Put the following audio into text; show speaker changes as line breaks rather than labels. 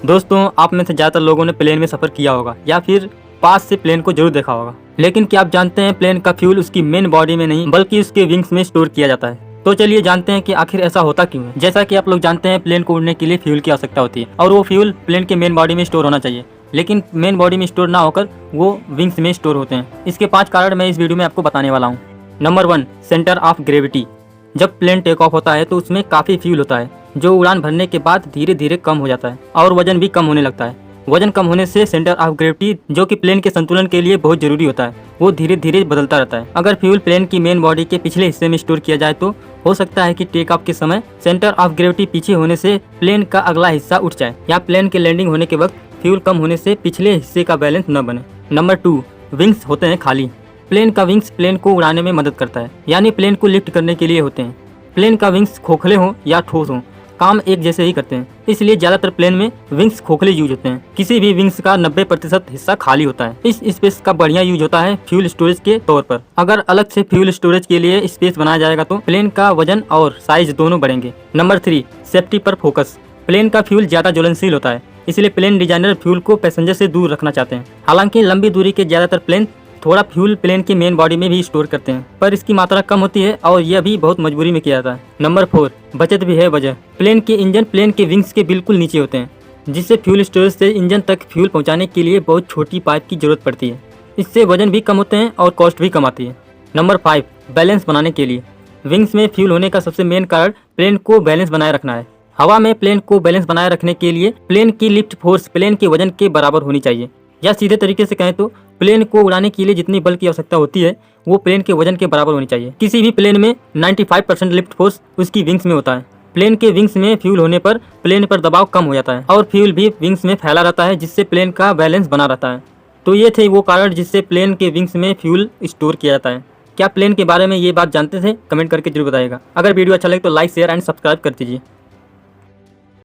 दोस्तों, आप में से ज़्यादातर लोगों ने प्लेन में सफ़र किया होगा या फिर पास से प्लेन को जरूर देखा होगा। लेकिन क्या आप जानते हैं प्लेन का फ्यूल उसकी मेन बॉडी में नहीं बल्कि उसके विंग्स में स्टोर किया जाता है। तो चलिए जानते हैं कि आखिर ऐसा होता क्यों है। जैसा कि आप लोग जानते हैं प्लेन को उड़ने के लिए फ्यूल की आवश्यकता होती है और वो फ्यूल प्लेन के मेन बॉडी में स्टोर होना चाहिए, लेकिन मेन बॉडी में स्टोर ना होकर वो विंग्स में स्टोर होते हैं। इसके 5 कारण मैं इस वीडियो में आपको बताने वाला हूँ। Number 1, centre of gravity. जब प्लेन टेक ऑफ होता है तो उसमें काफ़ी फ्यूल होता है जो उड़ान भरने के बाद धीरे धीरे कम हो जाता है और वजन भी कम होने लगता है। वजन कम होने से सेंटर ऑफ ग्रेविटी जो कि प्लेन के संतुलन के लिए बहुत जरूरी होता है वो धीरे धीरे बदलता रहता है। अगर फ्यूल प्लेन की मेन बॉडी के पिछले हिस्से में स्टोर किया जाए तो हो सकता है कि टेक ऑफ के समय सेंटर ऑफ ग्रेविटी पीछे होने से प्लेन का अगला हिस्सा उठ जाए या प्लेन के लैंडिंग होने के वक्त फ्यूल कम होने से पिछले हिस्से का बैलेंस न बने। नंबर 2, विंग्स होते हैं खाली। प्लेन का विंग्स प्लेन को उड़ाने में मदद करता है, यानी प्लेन को लिफ्ट करने के लिए होते हैं। प्लेन का विंग्स खोखले हों या ठोस हों, काम एक जैसे ही करते हैं, इसलिए ज्यादातर प्लेन में विंग्स खोखले यूज होते हैं। किसी भी विंग्स का 90% हिस्सा खाली होता है। इस स्पेस का बढ़िया यूज होता है फ्यूल स्टोरेज के तौर पर। अगर अलग से फ्यूल स्टोरेज के लिए स्पेस बनाया जाएगा तो प्लेन का वजन और साइज दोनों बढ़ेंगे। नंबर 3, सेफ्टी पर फोकस। प्लेन का फ्यूल ज्यादा ज्वलनशील होता है, इसलिए प्लेन डिजाइनर फ्यूल को पैसेंजर से दूर रखना चाहते हैं। हालांकि लंबी दूरी के ज्यादातर प्लेन थोड़ा फ्यूल प्लेन के मेन बॉडी में भी स्टोर करते हैं, पर इसकी मात्रा कम होती है और यह भी बहुत मजबूरी में किया जाता है। नंबर 4, बचत भी है वजह। प्लेन के इंजन प्लेन के विंग्स के बिल्कुल नीचे होते हैं, जिससे फ्यूल स्टोरेज से इंजन तक फ्यूल पहुंचाने के लिए बहुत छोटी पाइप की जरूरत पड़ती है। इससे वजन भी कम होते हैं और कॉस्ट भी कम आती है। नंबर 5, बैलेंस बनाने के लिए। विंग्स में फ्यूल होने का सबसे मेन कारण प्लेन को बैलेंस बनाए रखना है। हवा में प्लेन को बैलेंस बनाए रखने के लिए प्लेन की लिफ्ट फोर्स प्लेन के वजन के बराबर होनी चाहिए, या सीधे तरीके से कहें तो प्लेन को उड़ाने के लिए जितनी बल की आवश्यकता होती है वो प्लेन के वजन के बराबर होनी चाहिए। किसी भी प्लेन में 95% लिफ्ट फोर्स उसकी विंग्स में होता है। प्लेन के विंग्स में फ्यूल होने पर प्लेन पर दबाव कम हो जाता है और फ्यूल भी विंग्स में फैला रहता है, जिससे प्लेन का बैलेंस बना रहता है। तो ये थे वो कारण जिससे प्लेन के विंग्स में फ्यूल स्टोर किया जाता है। क्या प्लेन के बारे में ये बात जानते थे? कमेंट करके जरूर बताइएगा। अगर वीडियो अच्छा लगे तो लाइक, शेयर एंड सब्सक्राइब कर दीजिए।